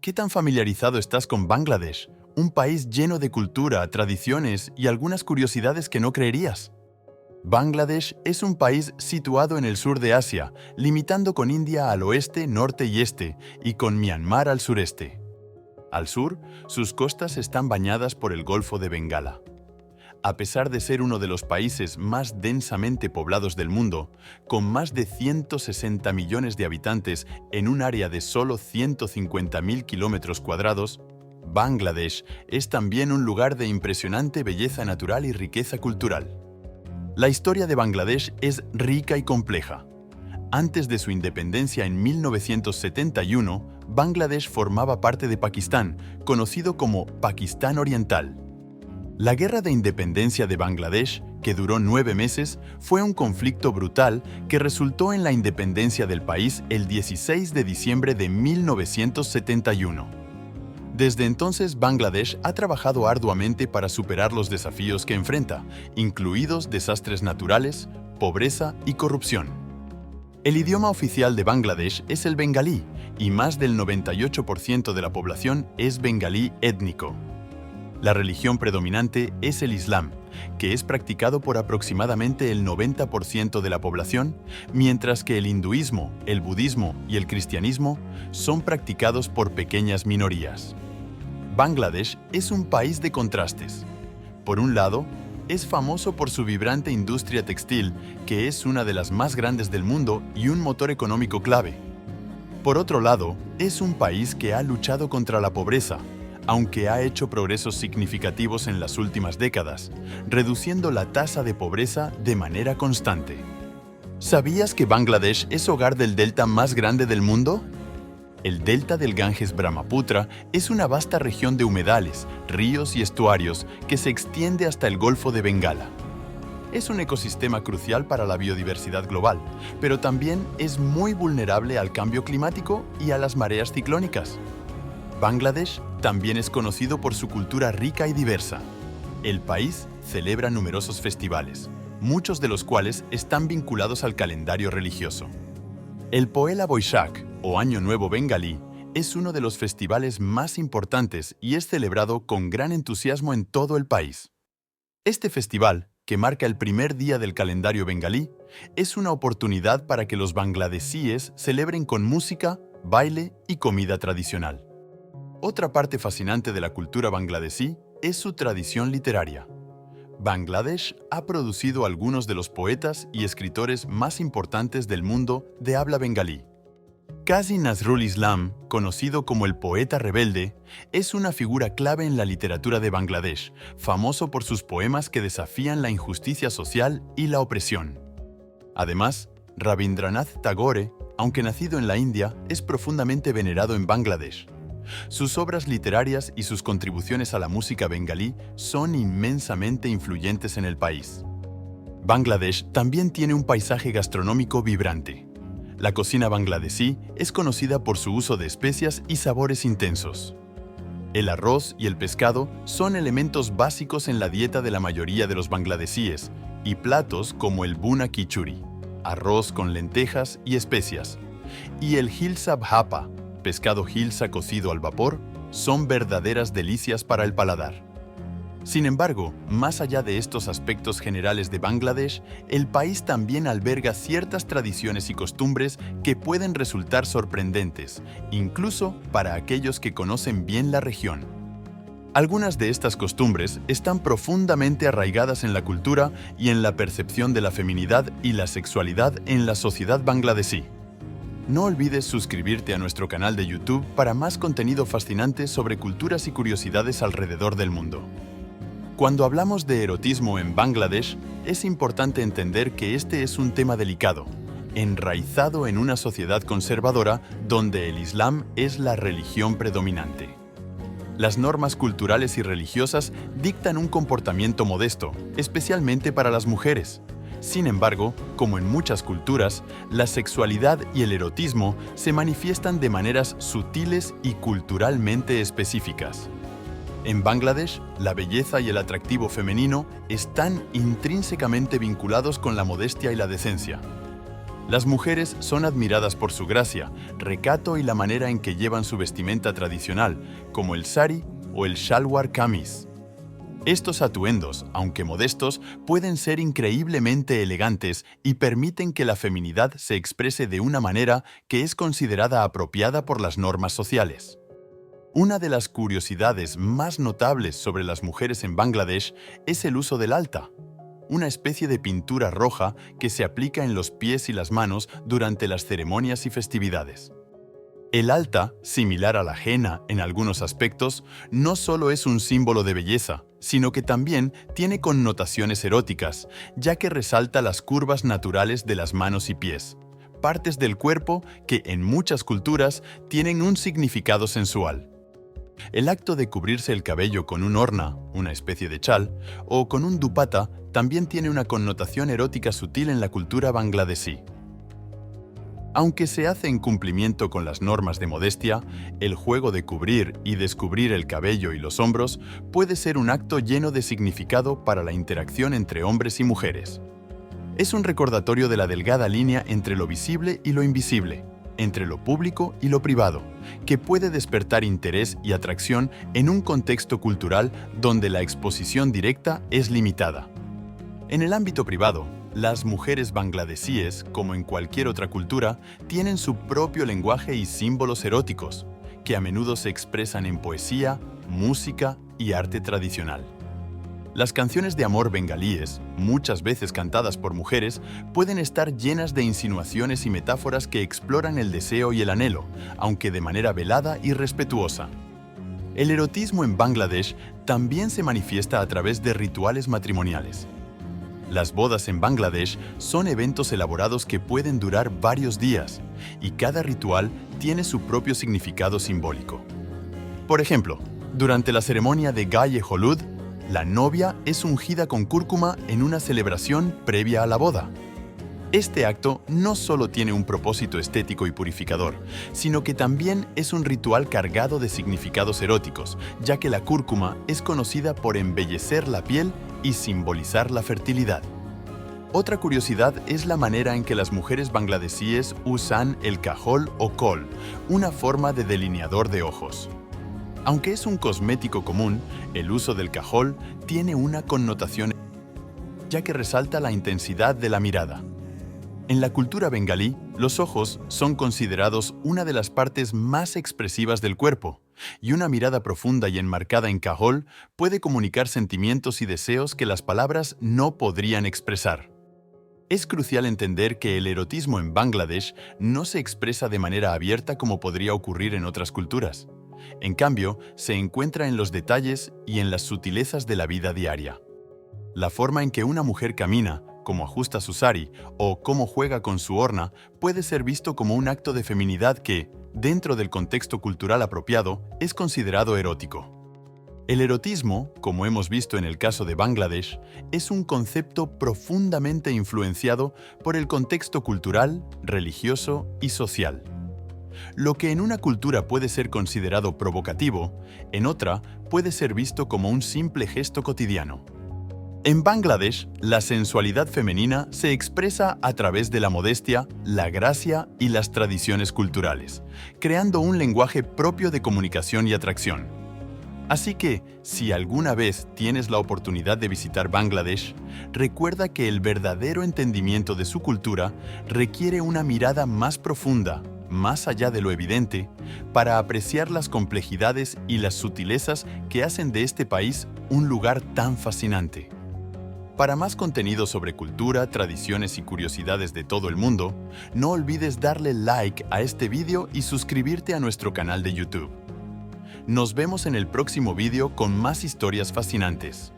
¿Qué tan familiarizado estás con Bangladesh? Un país lleno de cultura, tradiciones y algunas curiosidades que no creerías. Bangladesh es un país situado en el sur de Asia, limitando con India al oeste, norte y este, y con Myanmar al sureste. Al sur, sus costas están bañadas por el Golfo de Bengala. A pesar de ser uno de los países más densamente poblados del mundo, con más de 160 millones de habitantes en un área de solo 150.000 kilómetros cuadrados, Bangladesh es también un lugar de impresionante belleza natural y riqueza cultural. La historia de Bangladesh es rica y compleja. Antes de su independencia en 1971, Bangladesh formaba parte de Pakistán, conocido como Pakistán Oriental. La Guerra de Independencia de Bangladesh, que duró 9 meses, fue un conflicto brutal que resultó en la independencia del país el 16 de diciembre de 1971. Desde entonces, Bangladesh ha trabajado arduamente para superar los desafíos que enfrenta, incluidos desastres naturales, pobreza y corrupción. El idioma oficial de Bangladesh es el bengalí, y más del 98% de la población es bengalí étnico. La religión predominante es el Islam, que es practicado por aproximadamente el 90% de la población, mientras que el hinduismo, el budismo y el cristianismo son practicados por pequeñas minorías. Bangladesh es un país de contrastes. Por un lado, es famoso por su vibrante industria textil, que es una de las más grandes del mundo y un motor económico clave. Por otro lado, es un país que ha luchado contra la pobreza, aunque ha hecho progresos significativos en las últimas décadas, reduciendo la tasa de pobreza de manera constante. ¿Sabías que Bangladesh es hogar del delta más grande del mundo? El delta del Ganges-Brahmaputra es una vasta región de humedales, ríos y estuarios que se extiende hasta el Golfo de Bengala. Es un ecosistema crucial para la biodiversidad global, pero también es muy vulnerable al cambio climático y a las mareas ciclónicas. Bangladesh también es conocido por su cultura rica y diversa. El país celebra numerosos festivales, muchos de los cuales están vinculados al calendario religioso. El Poela Boishakh, o Año Nuevo Bengalí, es uno de los festivales más importantes y es celebrado con gran entusiasmo en todo el país. Este festival, que marca el primer día del calendario bengalí, es una oportunidad para que los bangladesíes celebren con música, baile y comida tradicional. Otra parte fascinante de la cultura bangladesí es su tradición literaria. Bangladesh ha producido algunos de los poetas y escritores más importantes del mundo de habla bengalí. Qazi Nazrul Islam, conocido como el poeta rebelde, es una figura clave en la literatura de Bangladesh, famoso por sus poemas que desafían la injusticia social y la opresión. Además, Rabindranath Tagore, aunque nacido en la India, es profundamente venerado en Bangladesh. Sus obras literarias y sus contribuciones a la música bengalí son inmensamente influyentes en el país. Bangladesh también tiene un paisaje gastronómico vibrante. La cocina bangladesí es conocida por su uso de especias y sabores intensos. El arroz y el pescado son elementos básicos en la dieta de la mayoría de los bangladesíes, y platos como el buna khichuri, arroz con lentejas y especias, y el hilsa bhapa, pescado hilsa cocido al vapor, son verdaderas delicias para el paladar. Sin embargo, más allá de estos aspectos generales de Bangladesh, el país también alberga ciertas tradiciones y costumbres que pueden resultar sorprendentes, incluso para aquellos que conocen bien la región. Algunas de estas costumbres están profundamente arraigadas en la cultura y en la percepción de la feminidad y la sexualidad en la sociedad bangladesí. No olvides suscribirte a nuestro canal de YouTube para más contenido fascinante sobre culturas y curiosidades alrededor del mundo. Cuando hablamos de erotismo en Bangladesh, es importante entender que este es un tema delicado, enraizado en una sociedad conservadora donde el Islam es la religión predominante. Las normas culturales y religiosas dictan un comportamiento modesto, especialmente para las mujeres. Sin embargo, como en muchas culturas, la sexualidad y el erotismo se manifiestan de maneras sutiles y culturalmente específicas. En Bangladesh, la belleza y el atractivo femenino están intrínsecamente vinculados con la modestia y la decencia. Las mujeres son admiradas por su gracia, recato y la manera en que llevan su vestimenta tradicional, como el sari o el shalwar kameez. Estos atuendos, aunque modestos, pueden ser increíblemente elegantes y permiten que la feminidad se exprese de una manera que es considerada apropiada por las normas sociales. Una de las curiosidades más notables sobre las mujeres en Bangladesh es el uso del alta, una especie de pintura roja que se aplica en los pies y las manos durante las ceremonias y festividades. El alta, similar a la henna en algunos aspectos, no solo es un símbolo de belleza, sino que también tiene connotaciones eróticas, ya que resalta las curvas naturales de las manos y pies, partes del cuerpo que en muchas culturas tienen un significado sensual. El acto de cubrirse el cabello con un orna, una especie de chal, o con un dupatta también tiene una connotación erótica sutil en la cultura bangladesí. Aunque se hace en cumplimiento con las normas de modestia, el juego de cubrir y descubrir el cabello y los hombros puede ser un acto lleno de significado para la interacción entre hombres y mujeres. Es un recordatorio de la delgada línea entre lo visible y lo invisible, entre lo público y lo privado, que puede despertar interés y atracción en un contexto cultural donde la exposición directa es limitada. En el ámbito privado, las mujeres bangladesíes, como en cualquier otra cultura, tienen su propio lenguaje y símbolos eróticos, que a menudo se expresan en poesía, música y arte tradicional. Las canciones de amor bengalíes, muchas veces cantadas por mujeres, pueden estar llenas de insinuaciones y metáforas que exploran el deseo y el anhelo, aunque de manera velada y respetuosa. El erotismo en Bangladesh también se manifiesta a través de rituales matrimoniales. Las bodas en Bangladesh son eventos elaborados que pueden durar varios días, y cada ritual tiene su propio significado simbólico. Por ejemplo, durante la ceremonia de Gaye Holud, la novia es ungida con cúrcuma en una celebración previa a la boda. Este acto no solo tiene un propósito estético y purificador, sino que también es un ritual cargado de significados eróticos, ya que la cúrcuma es conocida por embellecer la piel y simbolizar la fertilidad. Otra curiosidad es la manera en que las mujeres bangladesíes usan el kajol o kohl, una forma de delineador de ojos. Aunque es un cosmético común, el uso del kajol tiene una connotación, ya que resalta la intensidad de la mirada. En la cultura bengalí, los ojos son considerados una de las partes más expresivas del cuerpo, y una mirada profunda y enmarcada en kajol puede comunicar sentimientos y deseos que las palabras no podrían expresar. Es crucial entender que el erotismo en Bangladesh no se expresa de manera abierta como podría ocurrir en otras culturas. En cambio, se encuentra en los detalles y en las sutilezas de la vida diaria. La forma en que una mujer camina, cómo ajusta su sari o cómo juega con su orna puede ser visto como un acto de feminidad que, dentro del contexto cultural apropiado, es considerado erótico. El erotismo, como hemos visto en el caso de Bangladesh, es un concepto profundamente influenciado por el contexto cultural, religioso y social. Lo que en una cultura puede ser considerado provocativo, en otra puede ser visto como un simple gesto cotidiano. En Bangladesh, la sensualidad femenina se expresa a través de la modestia, la gracia y las tradiciones culturales, creando un lenguaje propio de comunicación y atracción. Así que, si alguna vez tienes la oportunidad de visitar Bangladesh, recuerda que el verdadero entendimiento de su cultura requiere una mirada más profunda, más allá de lo evidente, para apreciar las complejidades y las sutilezas que hacen de este país un lugar tan fascinante. Para más contenido sobre cultura, tradiciones y curiosidades de todo el mundo, no olvides darle like a este vídeo y suscribirte a nuestro canal de YouTube. Nos vemos en el próximo vídeo con más historias fascinantes.